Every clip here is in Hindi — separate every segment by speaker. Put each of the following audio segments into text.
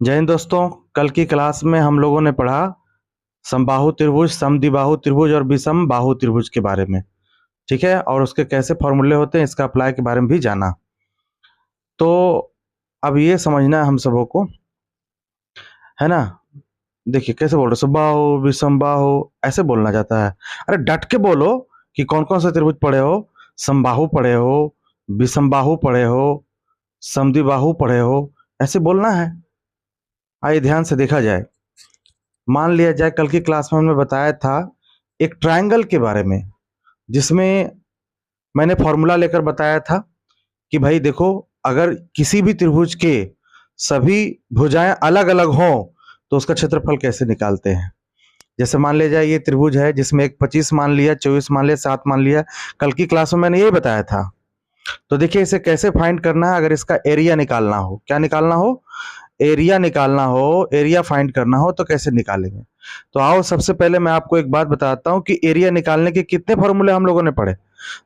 Speaker 1: जय हिंद दोस्तों। कल की क्लास में हम लोगों ने पढ़ा समबाहु त्रिभुज, समद्विबाहु त्रिभुज और विषम बाहु त्रिभुज के बारे में। ठीक है, और उसके कैसे फॉर्मूले होते हैं इसका अप्लाई के बारे में भी जाना। तो अब ये समझना है हम सबों को, है ना। देखिए कैसे बोल रहे, समबाहु विषम बाहु ऐसे बोलना जाता है। अरे डट के बोलो कि कौन कौन से त्रिभुज पढ़े हो। समबाहु पढ़े हो, विषम बाहु पढ़े हो, समद्विबाहु पढ़े हो, ऐसे बोलना है। आइए ध्यान से देखा जाए। मान लिया जाए कल की क्लास में हमने बताया था एक ट्रायंगल के बारे में, जिसमें मैंने फॉर्मूला लेकर बताया था कि भाई देखो, अगर किसी भी त्रिभुज के सभी भुजाएं अलग अलग हों तो उसका क्षेत्रफल कैसे निकालते हैं। जैसे मान लिया जाए ये त्रिभुज है जिसमें एक 25 मान लिया, 24 मान लिया, 7 मान लिया। कल की क्लास में मैंने यही बताया था। तो देखिए इसे कैसे फाइंड करना है। अगर इसका एरिया निकालना हो, क्या निकालना हो, एरिया निकालना हो, एरिया फाइंड करना हो तो कैसे निकालेंगे। तो आओ सबसे पहले मैं आपको एक बात बताता हूं कि एरिया निकालने के कितने फॉर्मूले हम लोगों ने पढ़े।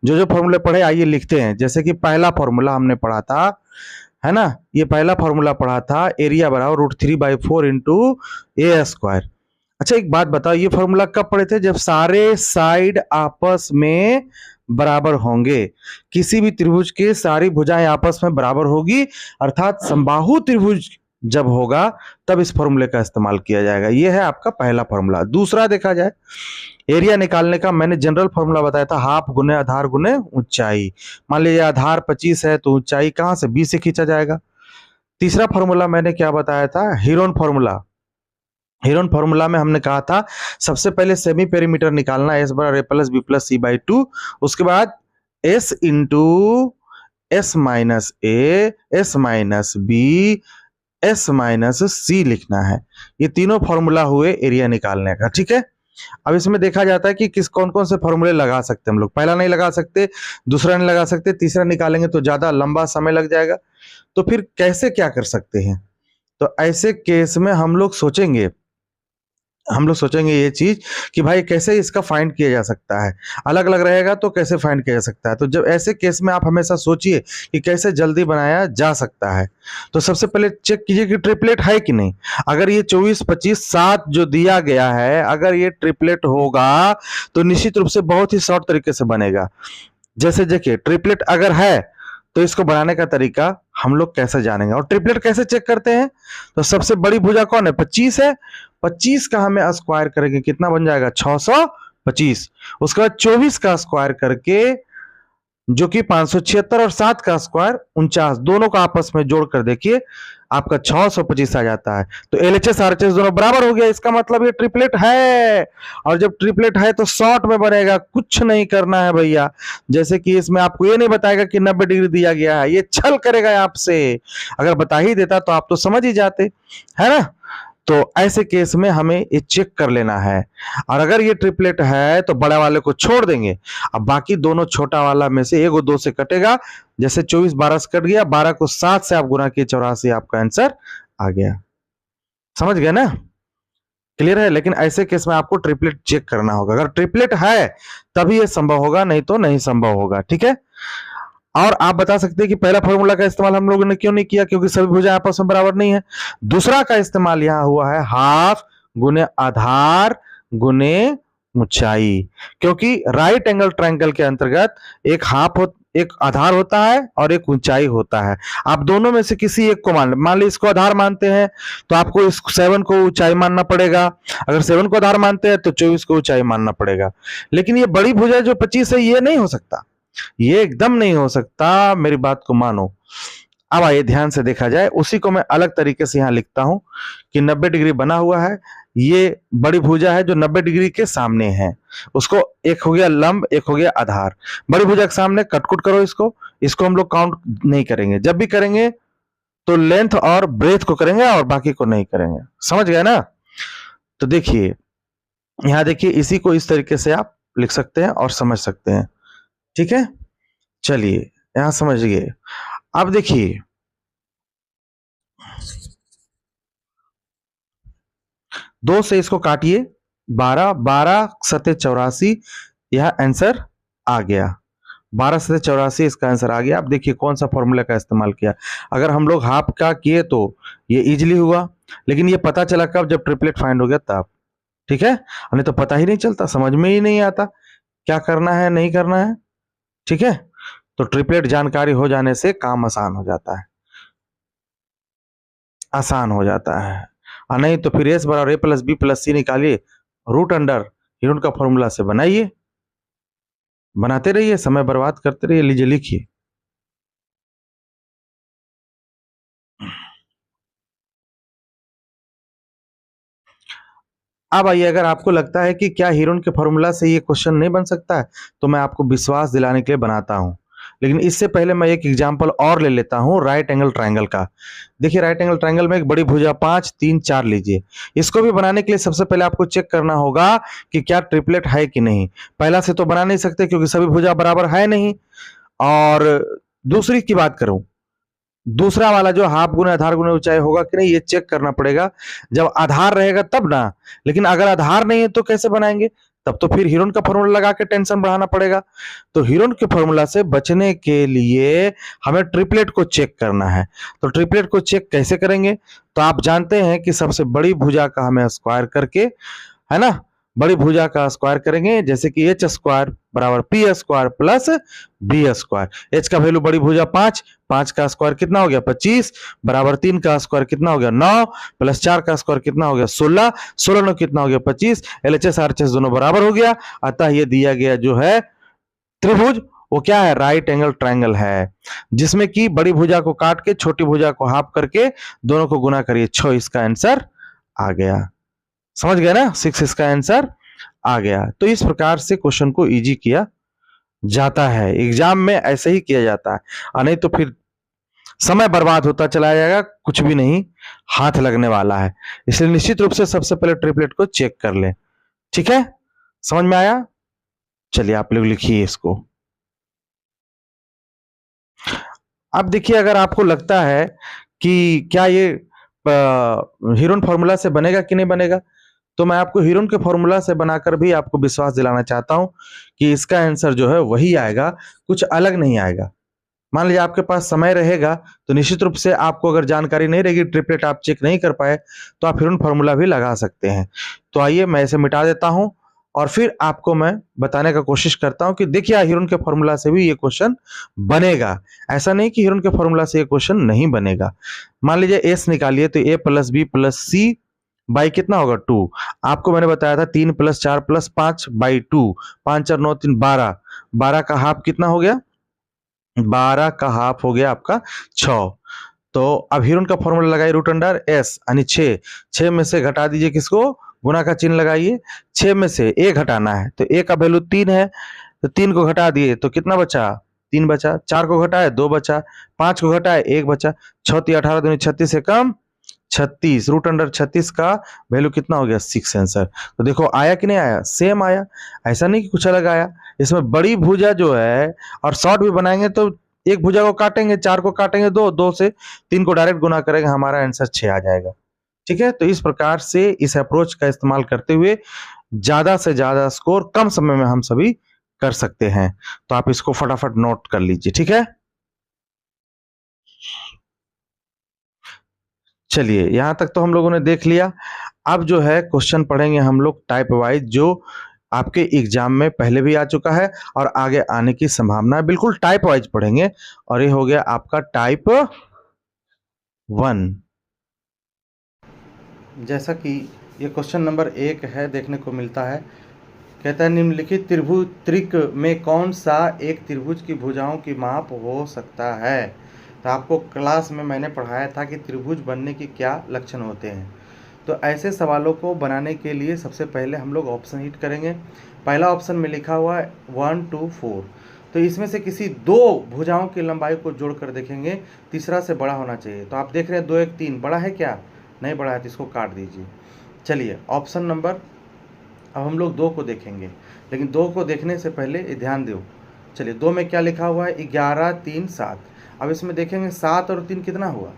Speaker 1: जो जो फॉर्मूले पढ़े आइए लिखते हैं। जैसे कि पहला फॉर्मूला हमने पढ़ा था, है ना, ये पहला फॉर्मूला पढ़ा था, एरिया बराबर √3/4 इंटू ए स्क्वायर। अच्छा एक बात बताओ, ये फॉर्मूला कब पढ़े थे? जब सारे साइड आपस में बराबर होंगे। किसी भी त्रिभुज के सारी भुजाएं आपस में बराबर होगी, अर्थात समबाहु त्रिभुज जब होगा तब इस फॉर्मूले का इस्तेमाल किया जाएगा। यह है आपका पहला फॉर्मूला। दूसरा देखा जाए एरिया निकालने का, मैंने जनरल फॉर्मूला बताया था, हाफ गुने आधार गुने ऊंचाई। मान लीजिए आधार 25 है तो ऊंचाई कहां से 20 से खींचा जाएगा। तीसरा फॉर्मूला मैंने क्या बताया था, हीरोन फॉर्मूला। हीरोन फॉर्मूला में हमने कहा था सबसे पहले सेमी पेरीमीटर निकालना, एस बराबर a+b+c/2। उसके बाद S into S minus A, S minus B, S minus C लिखना है। ये तीनों फॉर्मूला हुए एरिया निकालने का। ठीक है, अब इसमें देखा जाता है कि किस कौन कौन से फॉर्मूले लगा सकते हैं हम लोग। पहला नहीं लगा सकते, दूसरा नहीं लगा सकते, तीसरा निकालेंगे तो ज्यादा लंबा समय लग जाएगा। तो फिर कैसे क्या कर सकते हैं। तो ऐसे केस में हम लोग सोचेंगे ये चीज कि भाई कैसे इसका फाइंड किया जा सकता है। अलग अलग रहेगा तो कैसे फाइंड किया जा सकता है। तो जब ऐसे केस में आप हमेशा सोचिए कि कैसे जल्दी बनाया जा सकता है। तो सबसे पहले चेक कीजिए कि ट्रिपलेट है कि नहीं। अगर ये 24, 25, 7 जो दिया गया है, अगर ये ट्रिपलेट होगा तो निश्चित रूप से बहुत ही शॉर्ट तरीके से बनेगा। जैसे देखिए ट्रिपलेट अगर है तो इसको बनाने का तरीका हम लोग कैसे जानेंगे और ट्रिपलेट कैसे चेक करते हैं। तो सबसे बड़ी भुजा कौन है, 25 है। 25 का हमें स्क्वायर करेंगे, कितना बन जाएगा 625। उसके बाद 24 का स्क्वायर करके जो कि 576, और 7 का स्क्वायर 49, दोनों का आपस में जोड़कर देखिए आपका 625 आ जाता है। तो एलएचएस आरएचएस दोनों बराबर हो गया, इसका मतलब ये ट्रिपलेट है। और जब ट्रिपलेट है तो शॉर्ट में बनेगा, कुछ नहीं करना है भैया। जैसे कि इसमें आपको ये नहीं बताएगा कि 90 डिग्री दिया गया है, ये छल करेगा आपसे। अगर बता ही देता तो आप तो समझ ही जाते, है ना। तो ऐसे केस में हमें ये चेक कर लेना है। और अगर ये ट्रिपलेट है तो बड़ा वाले को छोड़ देंगे, अब बाकी दोनों छोटा वाला में से एगो 2 से कटेगा। जैसे 24 12 से कट गया, 12 को 7 से आप गुना किए, 84 आपका आंसर आ गया। समझ गए ना, क्लियर है। लेकिन ऐसे केस में आपको ट्रिपलेट चेक करना होगा। अगर ट्रिपलेट है तभी ये संभव होगा, नहीं तो नहीं संभव होगा। ठीक है, और आप बता सकते हैं कि पहला फॉर्मूला का इस्तेमाल हम लोगों ने क्यों नहीं किया, क्योंकि सभी भुजाएं आपस में बराबर नहीं है। दूसरा का इस्तेमाल यहां हुआ है हाफ गुने आधार गुने ऊंचाई, क्योंकि राइट एंगल ट्रायंगल के अंतर्गत एक एक आधार होता है और एक ऊंचाई होता है। आप दोनों में से किसी एक को मान ली इसको आधार मानते हैं तो आपको इस 7 को ऊंचाई मानना पड़ेगा। अगर 7 को आधार मानते हैं तो 24 को ऊंचाई मानना पड़ेगा। लेकिन ये बड़ी भुजा जो 25 है ये नहीं हो सकता, ये एकदम नहीं हो सकता, मेरी बात को मानो। अब आइए ध्यान से देखा जाए, उसी को मैं अलग तरीके से यहां लिखता हूं कि 90 डिग्री बना हुआ है। ये बड़ी भुजा है जो 90 डिग्री के सामने है, उसको एक हो गया लंब, एक हो गया आधार। बड़ी भुजा के सामने कटकुट करो इसको, इसको हम लोग काउंट नहीं करेंगे। जब भी करेंगे तो लेंथ और ब्रेथ को करेंगे और बाकी को नहीं करेंगे। समझ गए ना। तो देखिए यहां देखिए, इसी को इस तरीके से आप लिख सकते हैं और समझ सकते हैं। ठीक है, चलिए यहां समझिए। अब देखिए 2 से इसको काटिए, 12, 12 सते 84, यह आंसर आ गया। 12 से 84 इसका आंसर आ गया। अब देखिए कौन सा फॉर्मूला का इस्तेमाल किया। अगर हम लोग हाफ का किए तो ये इजीली हुआ, लेकिन ये पता चला कब, जब ट्रिपलेट फाइंड हो गया तब। ठीक है, नहीं तो पता ही नहीं चलता, समझ में ही नहीं आता क्या करना है नहीं करना है। ठीक है, तो ट्रिपलेट जानकारी हो जाने से काम आसान हो जाता है, आसान हो जाता है। और नहीं तो फिर एस बराबर ए प्लस बी प्लस सी निकालिए, रूट अंडर यूनिट का फॉर्मूला से बनाइए, बनाते रहिए, समय बर्बाद करते रहिए। लीजिए लिखिए। अब आइए, अगर आपको लगता है कि क्या हीरोन के फॉर्मूला से ये क्वेश्चन नहीं बन सकता है, तो मैं आपको विश्वास दिलाने के लिए बनाता हूं। लेकिन इससे पहले मैं एक एग्जांपल और ले लेता हूं राइट एंगल ट्रायंगल का। देखिए राइट एंगल ट्रायंगल में एक बड़ी भुजा 5 3 4 लीजिए। इसको भी बनाने के लिए सबसे पहले आपको चेक करना होगा कि क्या ट्रिपलेट है कि नहीं। पहला से तो बना नहीं सकते क्योंकि सभी भुजा बराबर है नहीं। और दूसरी की बात करूं, दूसरा वाला जो हाफ गुना आधार गुना ऊंचाई होगा कि नहीं, ये चेक करना पड़ेगा। जब आधार रहेगा तब ना, लेकिन अगर आधार नहीं है तो कैसे बनाएंगे, तब तो फिर हीरोन का फॉर्मूला लगा के टेंशन बढ़ाना पड़ेगा। तो हीरोन के फॉर्मूला से बचने के लिए हमें ट्रिपलेट को चेक करना है। तो ट्रिपलेट को चेक कैसे करेंगे, तो आप जानते हैं कि सबसे बड़ी भुजा का हमें स्क्वायर करके, है ना, बड़ी भुजा का स्क्वायर करेंगे, जैसे कि एच स्क्वायर बराबर P square plus B square. H का वैल्यू बड़ी भुजा 5, 5 का स्क्वायर कितना हो गया 25, बराबर 3 का स्क्वायर कितना हो गया 9, प्लस 4 का स्क्वायर कितना हो गया 16, 16 9 कितना हो गया 25। एलएचएस आरएचएस दोनों बराबर हो गया, अतः ये दिया गया जो है त्रिभुज वो क्या है, राइट एंगल ट्रायंगल है, जिसमें कि बड़ी भुजा को काट के छोटी भुजा को हाफ करके दोनों को गुना करिए, 6 इसका आंसर आ गया। समझ गए ना, 6 इसका आंसर आ गया। तो इस प्रकार से क्वेश्चन को इजी किया जाता है, एग्जाम में ऐसे ही किया जाता है, और नहीं तो फिर समय बर्बाद होता चला जाएगा, कुछ भी नहीं हाथ लगने वाला है। इसलिए निश्चित रूप से सबसे पहले ट्रिपलेट को चेक कर ले। ठीक है, समझ में आया? चलिए आप लोग लिखिए इसको। अब देखिए, अगर आपको लगता है कि क्या ये हीरोन फॉर्मूला से बनेगा कि नहीं बनेगा, तो मैं आपको हीरोन के फॉर्मूला से बनाकर भी आपको विश्वास दिलाना चाहता हूं कि इसका आंसर जो है वही आएगा, कुछ अलग नहीं आएगा। मान लीजिए आपके पास समय रहेगा तो निश्चित रूप से आपको अगर जानकारी नहीं रहेगी, ट्रिपलेट आप चेक नहीं कर पाए, तो आप हीरोन फॉर्मूला भी लगा सकते हैं। तो आइए मैं इसे मिटा देता हूं और फिर आपको मैं बताने का कोशिश करता हूं कि देखिए हीरोन के फॉर्मूला से भी ये क्वेश्चन बनेगा। ऐसा नहीं कि हीरोन के फॉर्मूला से ये क्वेश्चन नहीं बनेगा। मान लीजिए एस निकालिए, तो A plus B plus C by कितना होगा 2। आपको मैंने बताया था 3 प्लस 4 प्लस 5 बाई 2, 5 4 9 3 12, 12 का हाफ कितना हो गया, 12 का हाफ हो गया आपका 6। तो अब हीरोन का फॉर्मूला लगाइए, रूट अंडर एस यानी 6, 6 में से घटा दीजिए किसको, गुना का चिन्ह लगाइए, 6 में से ए घटाना है, तो ए का वैल्यू 3 है, तो 3 को घटा दिए तो कितना बचा 3 बचा, 4 को घटाए 2 बचा, 5 को घटाए 1 बचा, 6 3 18 दूनी 36 से कम 36, रूट अंडर 36 का वैल्यू कितना हो गया 6 आंसर। तो देखो आया कि नहीं आया, सेम आया, ऐसा नहीं कि कुछ अलग आया। इसमें बड़ी भुजा जो है, और शॉर्ट भी बनाएंगे तो एक भुजा को काटेंगे, 4 को काटेंगे 2, 2 से 3 को डायरेक्ट गुना करेंगे, हमारा आंसर 6 आ जाएगा। ठीक है, तो इस प्रकार से इस अप्रोच का इस्तेमाल करते हुए ज्यादा से ज्यादा स्कोर कम समय में हम सभी कर सकते हैं। तो आप इसको फटाफट नोट कर लीजिए। ठीक है, चलिए यहां तक तो हम लोगों ने देख लिया। अब जो है क्वेश्चन पढ़ेंगे हम लोग टाइप वाइज, जो आपके एग्जाम में पहले भी आ चुका है और आगे आने की संभावना है, बिल्कुल टाइप वाइज पढ़ेंगे। और ये हो गया आपका टाइप 1। जैसा कि ये क्वेश्चन नंबर 1 है, देखने को मिलता है, कहता है निम्नलिखित त्रिभुज त्रिक में कौन सा एक त्रिभुज की भुजाओं की माप हो सकता है। तो आपको क्लास में मैंने पढ़ाया था कि त्रिभुज बनने के क्या लक्षण होते हैं। तो ऐसे सवालों को बनाने के लिए सबसे पहले हम लोग ऑप्शन हिट करेंगे। पहला ऑप्शन में लिखा हुआ है 1 2 4, तो इसमें से किसी दो भुजाओं की लंबाई को जोड़कर देखेंगे, तीसरा से बड़ा होना चाहिए। तो आप देख रहे हैं 2 1 3 बड़ा है क्या, नहीं बड़ा है, तो इसको काट दीजिए। चलिए ऑप्शन नंबर, अब हम लोग 2 को देखेंगे, लेकिन 2 को देखने से पहले ध्यान दो। चलिए 2 में क्या लिखा हुआ है, 11 3 7। अब इसमें देखेंगे 7 और 3 कितना हुआ,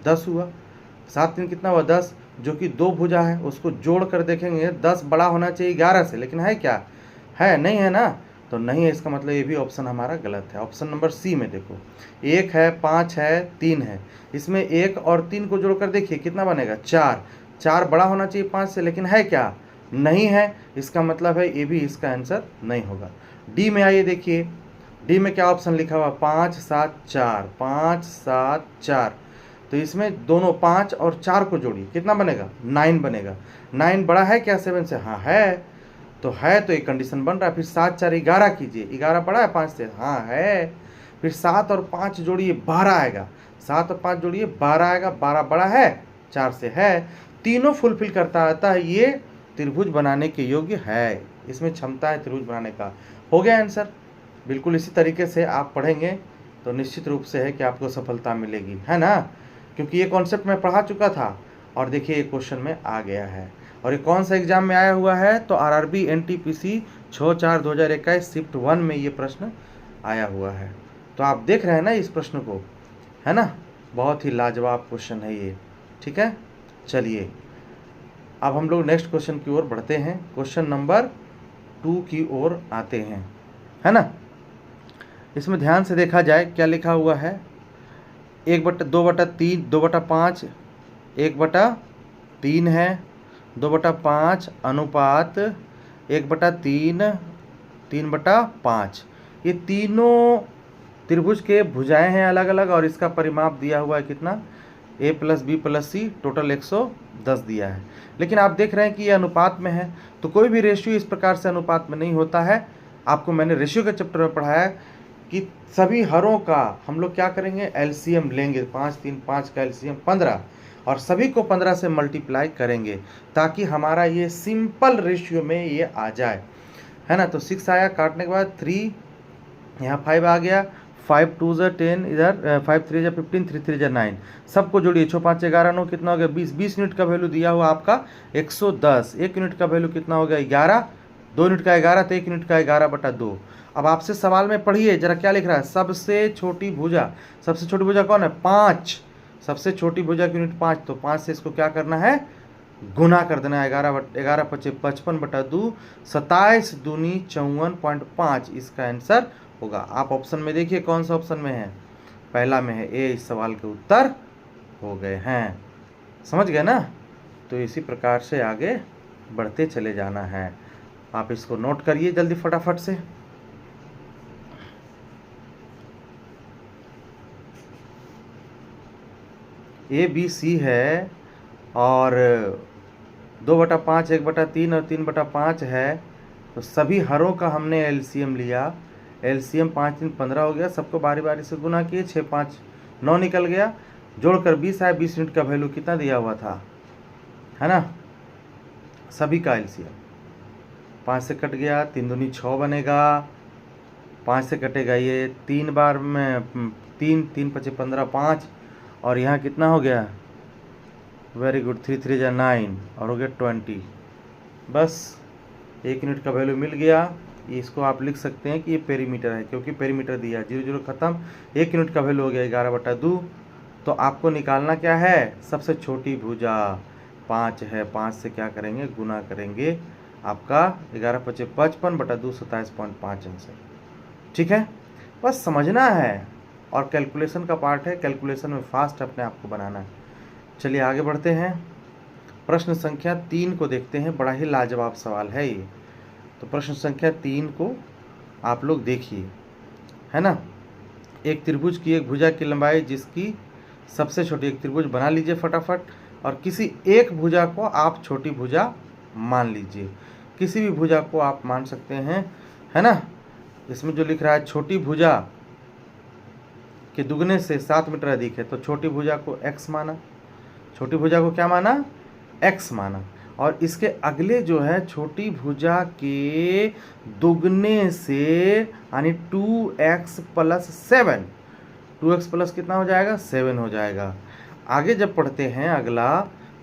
Speaker 1: 10 हुआ। 7 3 कितना हुआ 10, जो कि 2 भुजा है, उसको जोड़ कर देखेंगे 10 बड़ा होना चाहिए 11 से, लेकिन है क्या, है नहीं है ना। तो नहीं है, इसका मतलब ये भी ऑप्शन हमारा गलत है। ऑप्शन नंबर सी में देखो, 1 है, 5 है, 3 है, इसमें 1 और 3 को जोड़कर देखिए कितना बनेगा, 4। 4 बड़ा होना चाहिए 5 से, लेकिन है क्या, नहीं है। इसका मतलब है ये भी इसका आंसर नहीं होगा। डी में आइए देखिए, डी में क्या ऑप्शन लिखा हुआ, 5 7 4, 5 7 4। तो इसमें दोनों 5 और 4 को जोड़िए, कितना बनेगा, 9 बनेगा। 9 बड़ा है क्या 7 से, हाँ है, तो है, तो एक कंडीशन बन रहा है। फिर 7 4 11 कीजिए, 11 बड़ा है 5 से, हाँ है। फिर 7 और 5 जोड़िए 12 आएगा, 7 और 5 जोड़िए 12 आएगा, 12 बड़ा है 4 से, है। तीनों फुलफिल करता आता है, ये त्रिभुज बनाने के योग्य है, इसमें क्षमता है त्रिभुज बनाने का। हो गया आंसर। बिल्कुल इसी तरीके से आप पढ़ेंगे तो निश्चित रूप से है कि आपको सफलता मिलेगी, है ना, क्योंकि ये कॉन्सेप्ट मैं पढ़ा चुका था और देखिए ये क्वेश्चन में आ गया है। और ये कौन सा एग्जाम में आया हुआ है, तो आरआरबी एनटीपीसी 6/4/2021 शिफ्ट 1 में ये प्रश्न आया हुआ है। तो आप देख रहे हैं ना इस प्रश्न को, है ना, बहुत ही लाजवाब क्वेश्चन है ये, ठीक है। चलिए अब हम लोग नेक्स्ट क्वेश्चन की ओर बढ़ते हैं, क्वेश्चन नंबर 2 की ओर आते हैं, है ना। इसमें ध्यान से देखा जाए क्या लिखा हुआ है, 1/2/3 2/5 1/3 है, 2/5 अनुपात 1/3 3/5। ये तीनों त्रिभुज के भुजाएं हैं अलग अलग, और इसका परिमाप दिया हुआ है कितना, a + b + c, टोटल 110 दिया है। लेकिन आप देख रहे हैं कि ये अनुपात में है, तो कोई भी रेशियो इस प्रकार से अनुपात में नहीं होता है। आपको मैंने रेशियो के चैप्टर में पढ़ाया कि सभी हरों का हम लोग क्या करेंगे, एलसीएम लेंगे, 5 3 5 का एलसीएम 15, और सभी को 15 से मल्टीप्लाई करेंगे ताकि हमारा ये सिंपल रेशियो में ये आ जाए, है ना। तो 6 आया, काटने के बाद 3, यहाँ 5 आ गया, 5 2 = 10, इधर 5 3 = 15, 3 3 = 9। सबको जोड़िए, 6 5 11 9, कितना हो गया 20। 20 यूनिट का वैल्यू दिया हुआ आपका 110। 1 यूनिट का वैल्यू कितना हो गया 11, 2 यूनिट का 11, तो 1 यूनिट का 11/2। अब आपसे सवाल में पढ़िए जरा क्या लिख रहा है, सबसे छोटी भुजा। सबसे छोटी भुजा कौन है, 5। सबसे छोटी भुजा की यूनिट 5, तो 5 से इसको क्या करना है, गुना कर देना है। 11 × 5 = 55/2, 27 दूनी 54.5 इसका आंसर होगा। आप ऑप्शन में देखिए कौन सा ऑप्शन में है, पहला में है ए। इस सवाल के उत्तर हो गए हैं, समझ गए ना। तो इसी प्रकार से आगे बढ़ते चले जाना है। आप इसको नोट करिए जल्दी फटाफट से। ए बी सी है, और 2/5 1/3 और 3/5 है, तो सभी हरों का हमने एलसीएम लिया। एलसीएम 5 3 15 हो गया, सबको बारी बारी से गुना किए, 6 5 9 निकल गया, जोड़कर 20 आया। 20 यूनिट का वैल्यू कितना दिया हुआ था, है ना, सभी का एलसीएम। 5 से कट गया, 3 दूनी 6 बनेगा, 5 से कटेगा ये 3 बार में 3 3 5 15 5, और यहाँ कितना हो गया, वेरी गुड, 3 3 = 9, और हो गया 20। बस 1 यूनिट का वैल्यू मिल गया। इसको आप लिख सकते हैं कि ये पेरीमीटर है, क्योंकि पेरीमीटर दिया है, 0 0 खत्म। 1 यूनिट का वैल्यू हो गया 11/2। तो आपको निकालना क्या है, सबसे छोटी भुजा 5 है, 5 से क्या करेंगे, गुना करेंगे, आपका 11 × 5 = 55/2, 27.5 आंसर, ठीक है। बस समझना है, और कैलकुलेशन का पार्ट है, कैलकुलेशन में फास्ट अपने आप को बनाना है। चलिए आगे बढ़ते हैं, प्रश्न संख्या 3 को देखते हैं। बड़ा ही लाजवाब सवाल है ये। तो प्रश्न संख्या 3 को आप लोग देखिए, है ना। एक त्रिभुज की एक भुजा की लंबाई जिसकी सबसे छोटी, एक त्रिभुज बना लीजिए फटाफट, और किसी एक भुजा को आप छोटी भुजा मान लीजिए। किसी भी भुजा को आप मान सकते हैं, है ना। इसमें जो लिख रहा है छोटी भुजा के दुगने से 7 मीटर अधिक है, तो छोटी भुजा को x माना। छोटी भुजा को क्या माना, x माना। और इसके अगले जो है छोटी भुजा के दुगने से, यानी 2x + 7, 2x प्लस कितना हो जाएगा, 7 हो जाएगा। आगे जब पढ़ते हैं अगला,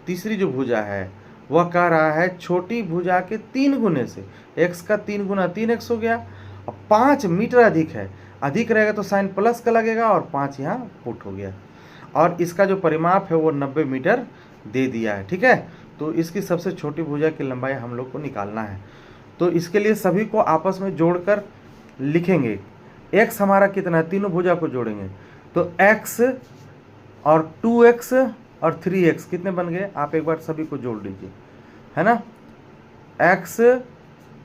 Speaker 1: तीसरी जो भुजा है वह कह रहा है छोटी भुजा के 3 गुने से, x का 3 गुना 3x हो गया। अब 5 मीटर अधिक है, अधिक रहेगा तो साइन प्लस का लगेगा, और 5 यहाँ पुट हो गया। और इसका जो परिमाप है वो 90 मीटर दे दिया है, ठीक है। तो इसकी सबसे छोटी भुजा की लंबाई हम लोग को निकालना है। तो इसके लिए सभी को आपस में जोड़कर लिखेंगे x हमारा कितना है, तीनों भुजा को जोड़ेंगे तो x और 2x और 3x कितने बन गए, आप एक बार सभी को जोड़ लीजिए, है ना। x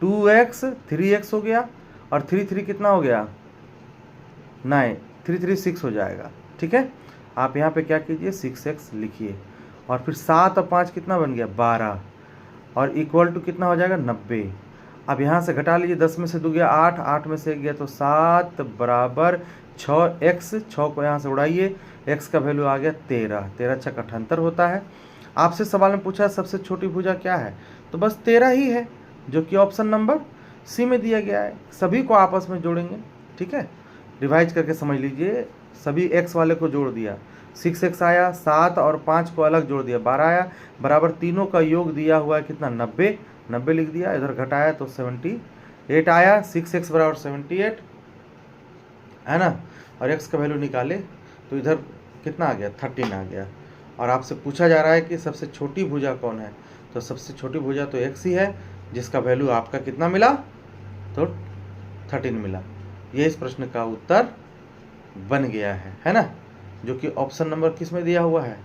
Speaker 1: 2x 3x हो गया और 3 3 कितना हो गया 9, 3 3 6 हो जाएगा। ठीक है, आप यहाँ पे क्या कीजिए 6x लिखिए और फिर 7 और 5 कितना बन गया 12 और इक्वल टू कितना हो जाएगा 90। अब यहाँ से घटा लीजिए, 10 में से 2 गया 8, 8 में से 1 गया तो 7 बराबर 6x, 6 को यहाँ से उड़ाइए, x का वैल्यू आ गया 13, 13 छक 78 होता है। आपसे सवाल में पूछा सबसे छोटी भुजा क्या है, तो बस 13 ही है जो कि ऑप्शन नंबर सी में दिया गया है। सभी को आपस में जोड़ेंगे, ठीक है, रिवाइज करके समझ लीजिए। सभी x वाले को जोड़ दिया, 6x आया, 7 और 5 को अलग जोड़ दिया 12 आया, बराबर तीनों का योग दिया हुआ है कितना 90, 90 लिख दिया, इधर घटाया तो 78 आया, 6x बराबर 78 है ना, और x का वैल्यू निकाले तो इधर कितना आ गया 13 आ गया। और आपसे पूछा जा रहा है कि सबसे छोटी भुजा कौन है, तो सबसे छोटी भुजा तो x ही है जिसका वैल्यू आपका कितना मिला, तो 13 मिला। ये इस प्रश्न का उत्तर बन गया है ना, जो कि ऑप्शन नंबर किस में दिया हुआ है,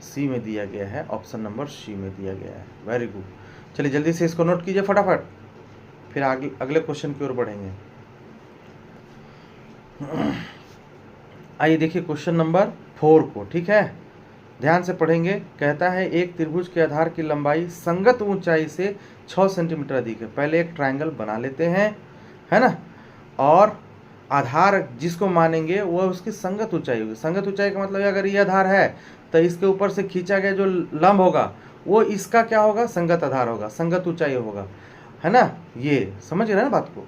Speaker 1: सी में दिया गया है, ऑप्शन नंबर सी में दिया गया है। वेरी गुड, चलिए जल्दी से इसको नोट कीजिए फटाफट, फिर आगे अगले क्वेश्चन की ओर बढ़ेंगे। आइए देखिए क्वेश्चन नंबर 4 को, ठीक है, ध्यान से पढ़ेंगे। कहता है एक त्रिभुज के आधार की लंबाई संगत ऊंचाई से 6 सेंटीमीटर अधिक है। पहले एक ट्रायंगल बना लेते हैं, है ना, और आधार जिसको मानेंगे वो उसकी संगत ऊंचाई होगी। संगत ऊंचाई का मतलब अगर ये आधार है तो इसके ऊपर से खींचा गया जो लंब होगा वो इसका क्या होगा, संगत आधार होगा, संगत ऊंचाई होगा, है ना। ये समझ रहे हैं ना बात को।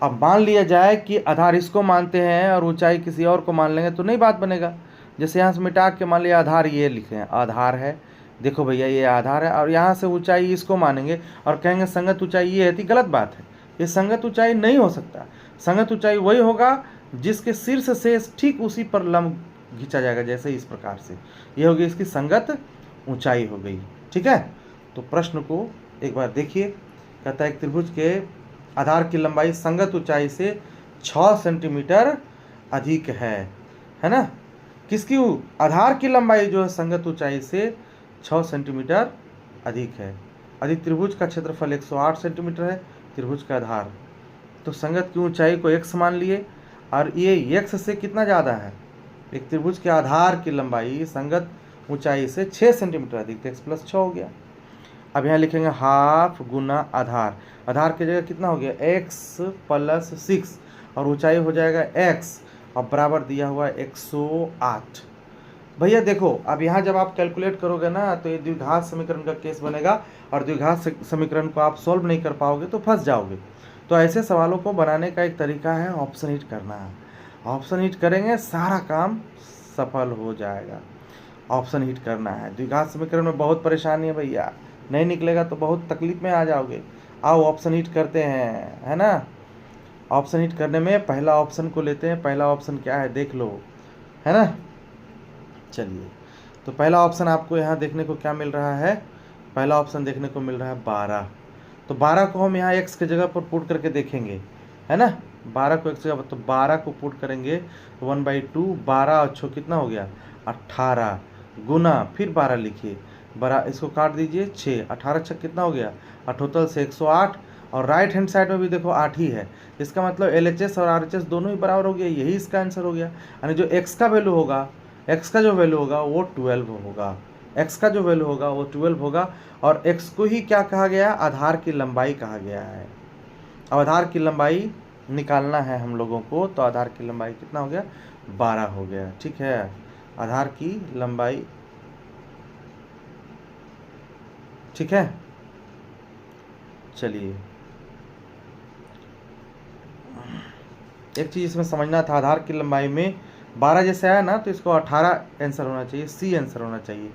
Speaker 1: अब मान लिया जाए कि आधार इसको मानते हैं और ऊंचाई किसी और को मान लेंगे तो नहीं बात बनेगा। जैसे यहाँ से मिटा के मान लिया आधार ये लिखे हैं, आधार है, देखो भैया ये आधार है, और यहाँ से ऊंचाई इसको मानेंगे और कहेंगे संगत ऊंचाई ये है, तो गलत बात है। ये संगत ऊंचाई नहीं हो सकता। संगत ऊंचाई वही होगा जिसके शीर्ष से ठीक उसी पर लंब खींचा जाएगा, जैसे इस प्रकार से, ये होगी इसकी संगत ऊंचाई हो गई। ठीक है, तो प्रश्न को एक बार देखिए। कहता है एक त्रिभुज के आधार की लंबाई संगत ऊंचाई से 6 सेंटीमीटर अधिक है ना। किसकी आधार की लंबाई जो है संगत ऊंचाई से 6 सेंटीमीटर अधिक है। यदि त्रिभुज का क्षेत्रफल 108 सेंटीमीटर है, त्रिभुज का आधार, तो संगत की ऊंचाई को x मान लिए और ये x से कितना ज़्यादा है, एक त्रिभुज के आधार की लंबाई संगत ऊंचाई से 6 सेंटीमीटर अधिक, तो x प्लस 6 हो गया। अब यहाँ लिखेंगे हाफ गुना आधार, आधार की जगह कितना हो गया x प्लस 6 और ऊंचाई हो जाएगा x और बराबर दिया हुआ 108। भैया देखो अब यहाँ जब आप कैलकुलेट करोगे ना तो ये द्विघात समीकरण का केस बनेगा और द्विघात समीकरण को आप सॉल्व नहीं कर पाओगे तो फंस जाओगे। तो ऐसे सवालों को बनाने का एक तरीका है ऑप्शन हिट करना है। ऑप्शन हिट करेंगे सारा काम सफल हो जाएगा। ऑप्शन हिट करना है। द्विघात समीकरण में बहुत परेशानी है भैया, नहीं निकलेगा तो बहुत तकलीफ में आ जाओगे। आओ ऑप्शन हिट करते हैं, है ना। ऑप्शन हिट करने में पहला ऑप्शन को लेते हैं। पहला ऑप्शन क्या है देख लो, है ना। चलिए तो पहला ऑप्शन आपको यहाँ देखने को क्या मिल रहा है, पहला ऑप्शन देखने को मिल रहा है 12। तो 12 को हम यहाँ x के जगह पर पुट करके देखेंगे, है ना। 12 को x जगह पर, तो 12 को पुट करेंगे तो 1/2, 12 और 6 कितना हो गया 18 गुना, फिर 12 लिखिए, 12 इसको काट दीजिए 6, 18 6 कितना हो गया 78 से 108, और राइट हैंड साइड में भी देखो 8 ही है। इसका मतलब LHS और RHS दोनों ही बराबर हो गया, यही इसका आंसर हो गया। यानी जो x का वैल्यू होगा, x का जो वैल्यू होगा वो 12 होगा, x का जो वैल्यू होगा वो 12 होगा। और x को ही क्या कहा गया, आधार की लंबाई कहा गया है। अब आधार की लंबाई निकालना है हम लोगों को, तो आधार की लंबाई कितना हो गया 12 हो गया। ठीक है, आधार की लंबाई, ठीक है। चलिए एक चीज़ इसमें समझना था, आधार की लंबाई में 12 जैसे आया ना तो इसको 18 आंसर होना चाहिए, सी आंसर होना चाहिए।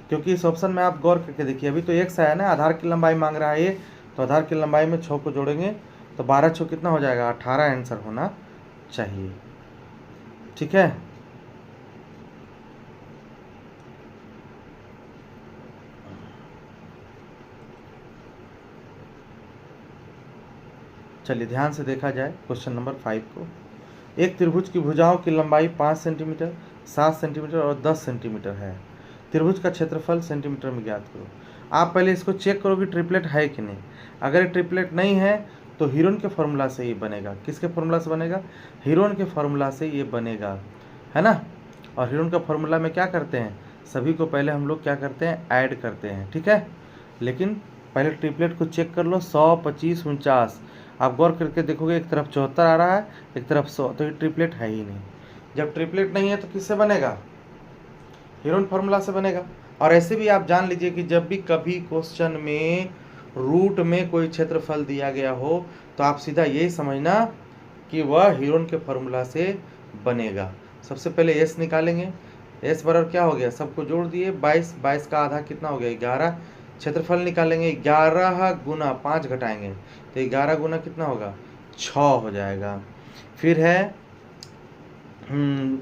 Speaker 1: क्योंकि इस ऑप्शन में आप गौर करके देखिए, अभी तो x आया ना, आधार की लंबाई मांग रहा है ये, तो आधार की लंबाई में 6 को जोड़ेंगे तो 12 6 कितना हो जाएगा 18 आंसर होना चाहिए। ठीक है, चलिए ध्यान से देखा जाए क्वेश्चन नंबर 5 को। एक त्रिभुज की भुजाओं की लंबाई 5 सेंटीमीटर, 7 सेंटीमीटर और 10 सेंटीमीटर है। त्रिभुज का क्षेत्रफल सेंटीमीटर में ज्ञात करो। आप पहले इसको चेक करो कि ट्रिपलेट है कि नहीं। अगर ये ट्रिपलेट नहीं है तो हीरोन के फॉर्मूला से ये बनेगा। किसके फॉर्मूला से बनेगा? हीरोन के फॉर्मूला से ये बनेगा, है ना। और हीरोन का फॉर्मूला में क्या करते हैं, सभी को पहले हम लोग क्या करते हैं, ऐड करते हैं, ठीक है। लेकिन पहले ट्रिपलेट को चेक कर लो। 100, 25, 49। आप गौर करके देखोगे, एक तरफ 74 आ रहा है, एक तरफ 100, तो ये ट्रिपलेट है ही नहीं। जब ट्रिपलेट नहीं है तो किससे बनेगा? हीरोन फार्मूला से बनेगा। और ऐसे भी आप जान लीजिए कि जब भी कभी क्वेश्चन में रूट में कोई क्षेत्रफल दिया गया हो तो आप सीधा यही समझना कि वह हीरोन के फार्मूला से बनेगा। सबसे पहले एस निकालेंगे। एस बराबर क्या हो गया, सबको जोड़ दिए 22, 22 का आधा कितना हो गया 11। क्षेत्रफल निकालेंगे 11 गुना 5 घटाएंगे तो 11 गुना कितना होगा 6 हो जाएगा। फिर है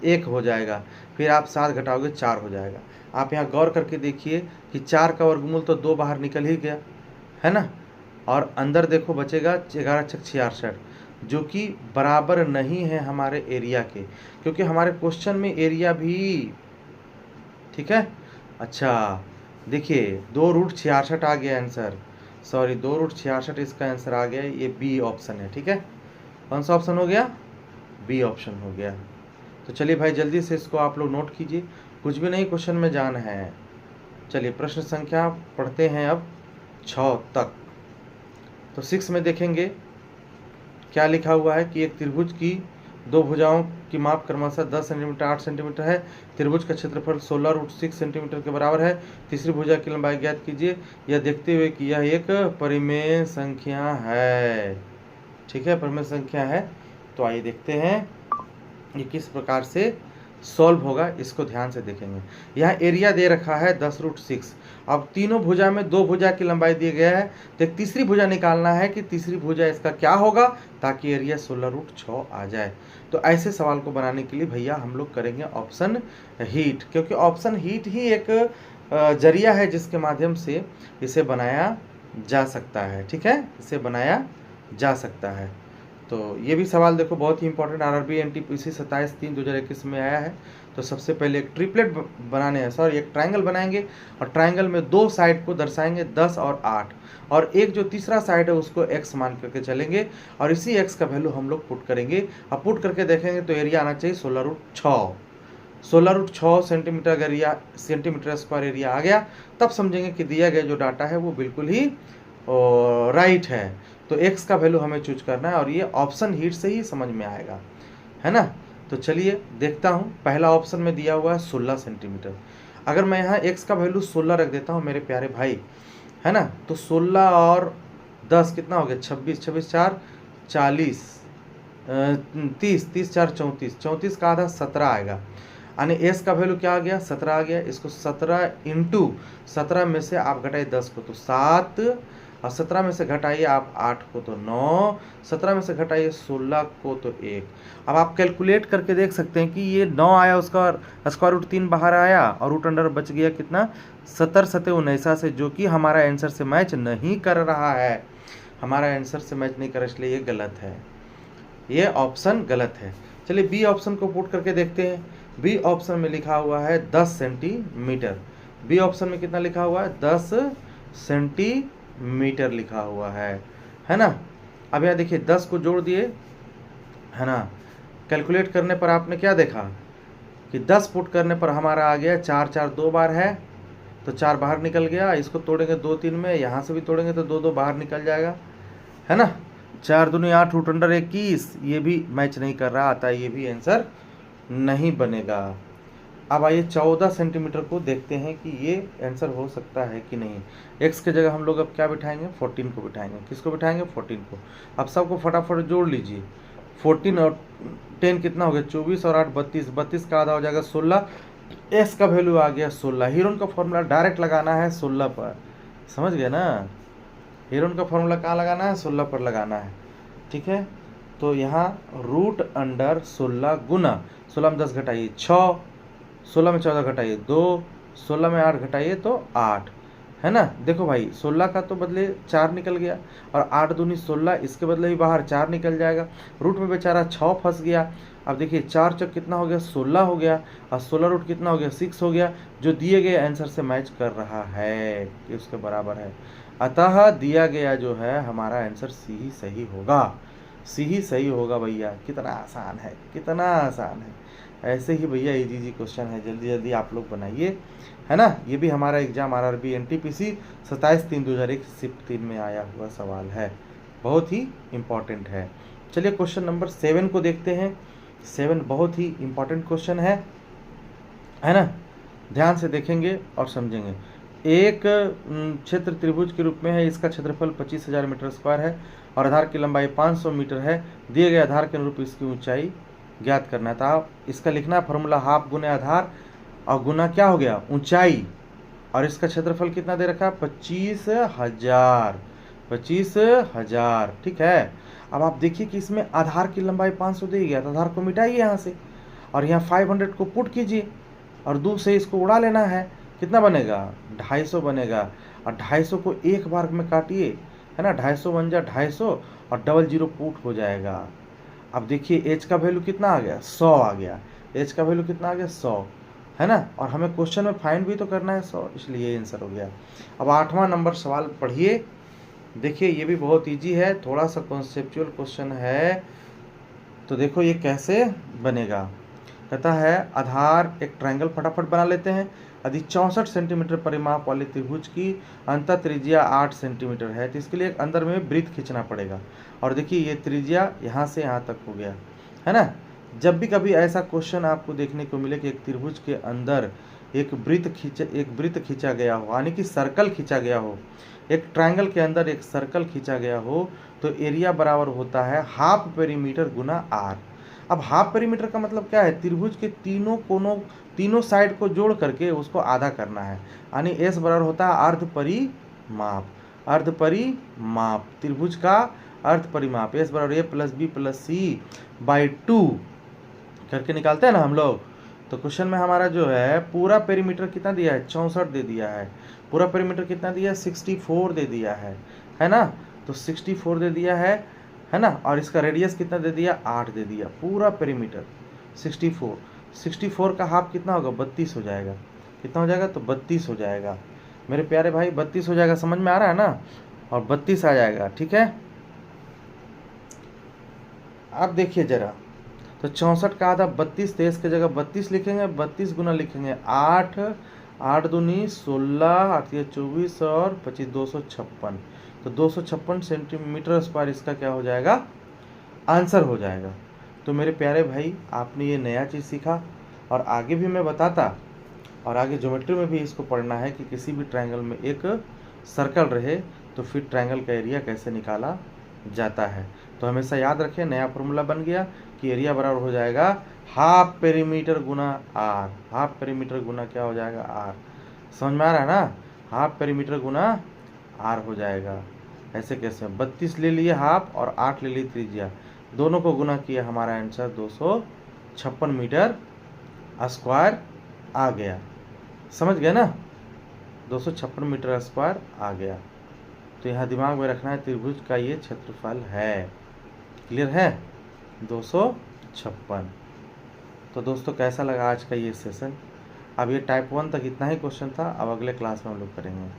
Speaker 1: 1 हो जाएगा। फिर आप 7 घटाओगे 4 हो जाएगा। आप यहाँ गौर करके देखिए कि 4 का वर्गमूल तो 2 बाहर निकल ही गया, है ना। और अंदर देखो बचेगा 11 छक 66, जो कि बराबर नहीं है हमारे एरिया के, क्योंकि हमारे क्वेश्चन में एरिया भी, ठीक है। अच्छा देखिए 2√66 आ गया आंसर, सॉरी 2√66 इसका आंसर आ गया। ये बी ऑप्शन है, ठीक है। कौन सा ऑप्शन हो गया? बी ऑप्शन हो गया। तो चलिए भाई जल्दी से इसको आप लोग नोट कीजिए, कुछ भी नहीं क्वेश्चन में जान है। चलिए प्रश्न संख्या पढ़ते हैं अब 6 तक। तो 6 में देखेंगे क्या लिखा हुआ है कि एक त्रिभुज की दो भुजाओं की माप क्रमशः 10 सेंटीमीटर 8 सेंटीमीटर है। त्रिभुज का क्षेत्रफल 16√6 सेंटीमीटर के बराबर है। तीसरी भुजा की लंबाई ज्ञात कीजिए, यह देखते हुए कि यह एक परिमेय संख्या है, ठीक है, परिमेय संख्या है। तो आइए देखते हैं ये किस प्रकार से सॉल्व होगा, इसको ध्यान से देखेंगे। यहाँ एरिया दे रखा है 10√6। अब तीनों भुजा में दो भुजा की लंबाई दिया गया है, तो एक तीसरी भुजा निकालना है कि तीसरी भुजा इसका क्या होगा ताकि एरिया 16√6 आ जाए। तो ऐसे सवाल को बनाने के लिए भैया हम लोग करेंगे ऑप्शन हीट, क्योंकि ऑप्शन हीट ही एक जरिया है जिसके माध्यम से इसे बनाया जा सकता है, ठीक है, इसे बनाया जा सकता है। तो ये भी सवाल देखो बहुत ही इंपॉर्टेंट, आरआरबी एनटीपीसी 27/3/2021 में आया है। तो सबसे पहले एक ट्रिपलेट बनाने हैं, सॉरी एक ट्रायंगल बनाएंगे और ट्रायंगल में दो साइड को दर्शाएंगे 10 और 8, और एक जो तीसरा साइड है उसको x मान करके चलेंगे और इसी x का वैल्यू हम लोग पुट करेंगे। अब पुट करके देखेंगे तो एरिया आना चाहिए 16√6। 16√6 centimetre area, centimetre square area आ गया, तब समझेंगे कि दिया गया जो डाटा है वो बिल्कुल ही राइट है। तो x का वैल्यू हमें चूज करना है और ये ऑप्शन हीट से ही समझ में आएगा, है ना। तो चलिए देखता हूँ, पहला ऑप्शन में दिया हुआ है 16 सेंटीमीटर। अगर मैं यहाँ x का वैल्यू 16 रख देता हूँ मेरे प्यारे भाई, है ना, तो 16 और 10 कितना हो गया 26, 26 4 40, 30, 30 4 34, 34 का आधा 17 आएगा, यानी s का वैल्यू क्या आ गया 17 आ गया। इसको 17 इंटू 17 में से आप घटाइए 10 को तो 7, और 17 में से घटाइए आप 8 को तो 9, 17 में से घटाइए 16 को तो 1। अब आप कैलकुलेट करके देख सकते हैं कि ये 9 आया, उसका स्क्वायर रूट 3 बाहर आया और रूट अंडर बच गया कितना 70 7 19 से, जो कि हमारा आंसर से मैच नहीं कर रहा है, हमारा आंसर से मैच नहीं कर रहा, इसलिए ये गलत है, ये ऑप्शन गलत है। चलिए बी ऑप्शन को पुट करके देखते हैं। बी ऑप्शन में लिखा हुआ है 10 सेंटीमीटर। बी ऑप्शन में कितना लिखा हुआ है 10 सेंटीमीटर लिखा हुआ है ना। अब यहाँ देखिए 10 को जोड़ दिए, है ना, कैलकुलेट करने पर आपने क्या देखा कि 10 पुट करने पर हमारा आ गया 4 4 2 बार है तो 4 बाहर निकल गया। इसको तोड़ेंगे 2 3 में, यहाँ से भी तोड़ेंगे तो 2 2 बाहर निकल जाएगा, है ना। 4 दूनी 8 रूट अंडर 21, ये भी मैच नहीं कर रहा, आता ये भी आंसर नहीं बनेगा। अब आइए 14 सेंटीमीटर को देखते हैं कि ये आंसर हो सकता है कि नहीं। x के जगह हम लोग अब क्या बिठाएंगे 14 को बिठाएंगे। किसको बिठाएंगे 14 को। अब सबको फटाफट जोड़ लीजिए, 14 और 10 कितना हो गया 24 और 8 32, 32 का आधा हो जाएगा 16। x का वैल्यू आ गया 16। हीरोन का फॉर्मूला डायरेक्ट लगाना है 16 पर, समझ गए ना। हीरोन का फॉर्मूला कहाँ लगाना है 16 पर लगाना है, ठीक है। तो यहाँ रूट अंडर 16 गुना 16 में 10 घटाइए 6, 16 में 14 घटाइए 2, 16 में 8 घटाइए तो 8, है ना। देखो भाई 16 का तो बदले 4 निकल गया, और 8 दूनी 16, इसके बदले भी बाहर 4 निकल जाएगा। रूट में बेचारा 6 फंस गया। अब देखिए 4 चौक कितना हो गया, 16 हो गया, और 16 रूट कितना हो गया, 6 हो गया, जो दिए गए आंसर से मैच कर रहा है कि उसके बराबर है। अतः दिया गया जो है हमारा आंसर सी ही सही होगा, सी ही सही होगा भैया। कितना आसान है, कितना आसान है। ऐसे ही भैया इजी क्वेश्चन है, जल्दी जल्दी आप लोग बनाइए, है ना। ये भी हमारा एग्जाम आरआरबी एनटीपीसी 27/3/2001 शिफ्ट 3 में आया हुआ सवाल है, बहुत ही इम्पॉर्टेंट है। चलिए क्वेश्चन नंबर 7 को देखते हैं। 7 बहुत ही इम्पॉर्टेंट क्वेश्चन है ना। ध्यान से देखेंगे और समझेंगे। एक क्षेत्र त्रिभुज के रूप में है, इसका क्षेत्रफल 25,000 मीटर स्क्वायर है और आधार की लंबाई 500 मीटर है। दिए गए आधार के अनुरूप इसकी ऊंचाई ज्ञात करना है। तो आप इसका लिखना है फॉर्मूला, हाफ गुने आधार और गुना क्या हो गया, ऊंचाई, और इसका क्षेत्रफल कितना दे रखा है, 25,000, 25,000, ठीक है। अब आप देखिए कि इसमें आधार की लंबाई 500 दे गया, तो आधार को मिटाइए यहाँ से, और यहाँ 500 को पुट कीजिए, और 2 से इसको उड़ा लेना है। कितना बनेगा, 250 बनेगा, और 250 को एक बार में काटिए, है ना, 250 बन जाए 250, और 00 पुट हो जाएगा। अब देखिए एच का वैल्यू कितना आ गया, 100 आ गया, एच का वैल्यू कितना आ गया, 100, है ना। और हमें क्वेश्चन में फाइंड भी तो करना है 100, इसलिए ये आंसर हो गया। अब 8वां नंबर सवाल पढ़िए। देखिए ये भी बहुत इजी है, थोड़ा सा कॉन्सेप्चुअल क्वेश्चन है। तो देखो ये कैसे बनेगा। कहता है आधार एक ट्रायंगल फटाफट बना लेते हैं। यदि 64 सेंटीमीटर परिमाप वाले त्रिभुज की अंतर त्रिज्या 8 सेंटीमीटर है, तो इसके लिए एक अंदर में वृत्त खींचना पड़ेगा। और देखिए ये त्रिज्या यहाँ से यहाँ तक हो गया, है ना। जब भी कभी ऐसा क्वेश्चन आपको देखने को मिले कि एक त्रिभुज के अंदर एक वृत्त खींचा गया हो, यानी कि सर्कल खींचा गया हो, एक ट्रायंगल के अंदर एक सर्कल खींचा गया हो, तो एरिया बराबर होता है हाफ पेरीमीटर गुना आर। अब हाफ पेरीमीटर का मतलब क्या है, त्रिभुज के तीनों कोनों, तीनों साइड को जोड़ करके उसको आधा करना है, यानी एस बराबर होता है अर्ध परिमाप, अर्ध परिमाप, त्रिभुज का अर्ध परिमाप। एस बराबर A plus B plus C by 2 करके निकालते हैं ना हम लोग। तो क्वेश्चन में हमारा जो है पूरा पेरीमीटर कितना दिया है, 64 दे दिया है। पूरा पेरीमीटर कितना दिया है, 64 दे दिया है ना। तो 64 दे दिया है ना। और इसका रेडियस कितना दे दिया, 8 दे दिया। पूरा पेरीमीटर 64, 64 का हाफ कितना होगा, 32 हो जाएगा। कितना हो जाएगा, तो 32 हो जाएगा मेरे प्यारे भाई, 32 हो जाएगा। समझ में आ रहा है ना, और 32 आ जाएगा, ठीक है। अब देखिए जरा, तो 64 का आधा 32, 23 की जगह 32 लिखेंगे, 32 गुना लिखेंगे 8, 8 दूनी 16, 8 या 24 और 25, 256। तो 256 सेंटीमीटर स्क्वायर इसका क्या हो जाएगा, आंसर हो जाएगा। तो मेरे प्यारे भाई आपने ये नया चीज़ सीखा, और आगे भी मैं बताता, और आगे ज्योमेट्री में भी इसको पढ़ना है कि किसी भी ट्रायंगल में एक सर्कल रहे तो फिर ट्रायंगल का एरिया कैसे निकाला जाता है। तो हमेशा याद रखें, नया फॉर्मूला बन गया कि एरिया बराबर हो जाएगा हाफ पेरीमीटर गुना आर। हाफ पेरीमीटर गुना क्या हो जाएगा, आर। समझ में आ रहा है ना, हाफ पेरीमीटर गुना आर हो जाएगा। ऐसे कैसे, 32 ले लिए हाफ और 8 ले ली त्रिज्या, दोनों को गुना किया, हमारा आंसर 256 मीटर स्क्वायर आ गया। समझ गए ना, 256 मीटर स्क्वायर आ गया। तो यहाँ दिमाग में रखना है त्रिभुज का ये क्षेत्रफल है। क्लियर है, 256। तो दोस्तों कैसा लगा आज का ये सेशन। अब ये टाइप 1 तक इतना ही क्वेश्चन था, अब अगले क्लास में हम लोग करेंगे।